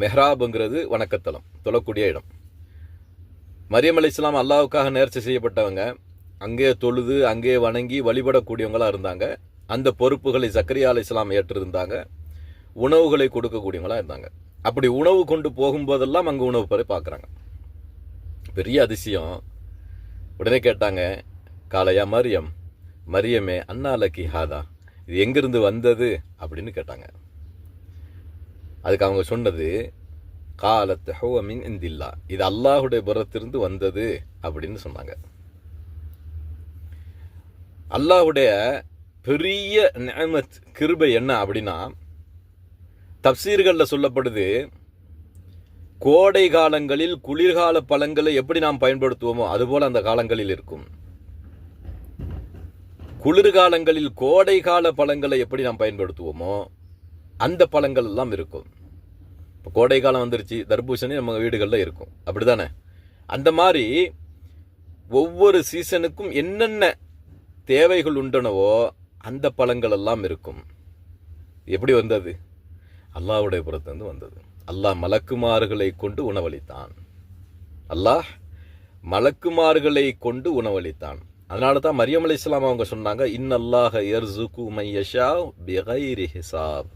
மெஹ்ராபுங்கிறது வணக்கத்தலம், தொழக்கூடிய இடம். மரியம் அலைஹிஸ்ஸலாம் அல்லாஹ்வுக்காக நேர்ச்சை செய்யப்பட்டவங்க. அங்கே தொழுது அங்கே வணங்கி வழிபடக்கூடியவங்களாக இருந்தாங்க. அந்த பொறுப்புகளை ஜக்கரியா அலைஹிஸ்ஸலாம் ஏற்றிருந்தாங்க. உணவுகளை கொடுக்கக்கூடியவங்களாக இருந்தாங்க. அப்படி உணவு கொண்டு போகும்போதெல்லாம் அங்கே உணவு பெற பார்க்குறாங்க. பெரிய அதிசயம். உடனே கேட்டாங்க, காலையா மரியம், மரியமே அன்னா லக்கி ஹாதா, இது எங்கிருந்து வந்தது அப்படின்னு கேட்டாங்க. அதுக்கு அவங்க சொன்னது, காலத் ஹுவ மின் இந்தில்லா, இது அல்லாஹுடைய புறத்திலிருந்து வந்தது அப்படின்னு சொன்னாங்க. அல்லாஹுடைய பெரிய நிஅமத் கிருபை என்ன அப்படின்னா, தப்சீர்களில் சொல்லப்படுது, கோடை காலங்களில் குளிர்கால பழங்களை எப்படி நாம் பயன்படுத்துவோமோ அதுபோல் அந்த காலங்களில் இருக்கும். குளிர்காலங்களில் கோடை கால பழங்களை எப்படி நாம் பயன்படுத்துவோமோ அந்த பழங்கள் எல்லாம் இருக்கும். இப்போ கோடை காலம் வந்துருச்சு, தர்பூசணி நம்ம வீடுகளில் இருக்கும், அப்படிதானே? அந்த மாதிரி ஒவ்வொரு சீசனுக்கும் என்னென்ன தேவைகள் உண்டனவோ அந்த பழங்கள் எல்லாம் இருக்கும். எப்படி வந்தது? அல்லாஹ்வுடைய புறத்திலிருந்து வந்தது. அல்லாஹ் மலக்குமார்களை கொண்டு உணவளித்தான். அல்லாஹ் மலக்குமார்களை கொண்டு உணவளித்தான். அதனால தான் மரியம் அலைஹிஸ்ஸலாம் அவங்க சொன்னாங்க, இன்னல்லாஹ யர்ஸுகு மன் யஷா பிகைரி ஹிசாப்,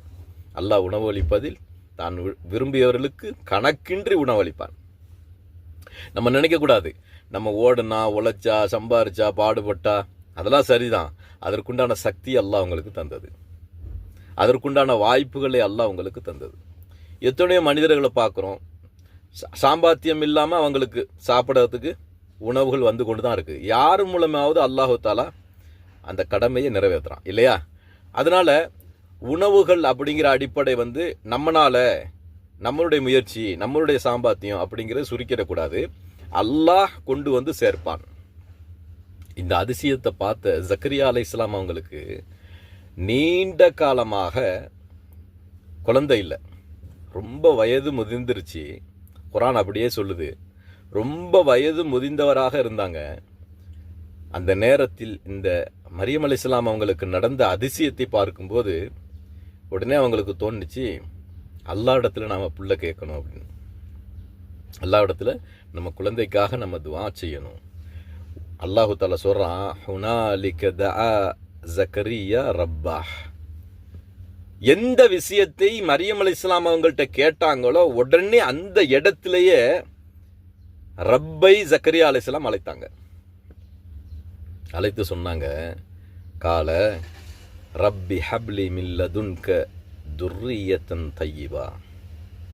அல்லாஹ் உணவளிப்பதில் தான் விரும்பியவர்களுக்கு கணக்கின்றி உணவளிப்பான். நம்ம நினைக்கக்கூடாது, நம்ம ஓடுனா உழைச்சா சம்பாரிச்சா பாடுபட்டா அதெல்லாம் சரிதான். அதற்குண்டான சக்தி அல்லாஹ் உங்களுக்கு தந்தது, அதற்குண்டான வாய்ப்புகளை அல்லாஹ் உங்களுக்கு தந்தது. எத்தனையோ மனிதர்களை பார்க்குறோம், சாம்பாத்தியம் இல்லாமல் அவங்களுக்கு சாப்பிட்றதுக்கு உணவுகள் வந்து கொண்டு தான் இருக்குது. யார் மூலமாவது அல்லாஹு தாலா அந்த கடமையை நிறைவேற்றுறான் இல்லையா? அதனால் உணவுகள் அப்படிங்கிற அடிப்படை நம்மளுடைய முயற்சி, நம்மளுடைய சாம்பாத்தியம் அப்படிங்கிறத சுருக்கிடக்கூடாது. அல்லாஹ் கொண்டு வந்து சேர்ப்பான். இந்த அதிசயத்தை பார்த்த ஜக்கரியா அலைஹிஸ்ஸலாம் அவங்களுக்கு நீண்ட காலமாக குழந்தை இல்லை, ரொம்ப வயது முதிர்ந்துருச்சு. குர்ஆன் அப்படியே சொல்லுது, ரொம்ப வயது முதிர்ந்தவராக இருந்தாங்க. அந்த நேரத்தில் இந்த மரியம் அலைஹிஸ்ஸலாம் அவங்களுக்கு நடந்த அதிசயத்தை பார்க்கும்போது உடனே அவங்களுக்கு தோணுச்சு, அல்லாஹ் இடத்துல நாம் புள்ள கேட்கணும் அப்படின்னு. அல்லாஹ் இடத்துல நம்ம குழந்தைக்காக நம்ம துஆ செய்யணும். அல்லாஹு தஆலா சொல்றான், ஹுனாலிக தஆ ஜக்கரியா ரப்பாஹ். எந்த விஷயத்தை மரியம் அலைஹிஸ்ஸலாம் அவங்கள்ட்ட கேட்டாங்களோ உடனே அந்த இடத்திலேயே ரப்பை ஜக்கரியா அலைஹிஸ்ஸலாம் அழைத்தாங்க. அழைத்து சொன்னாங்க, கால ரப்பி ஹப்லி மின் லதுன்க துர்ரியத்தன் தய்யிபா,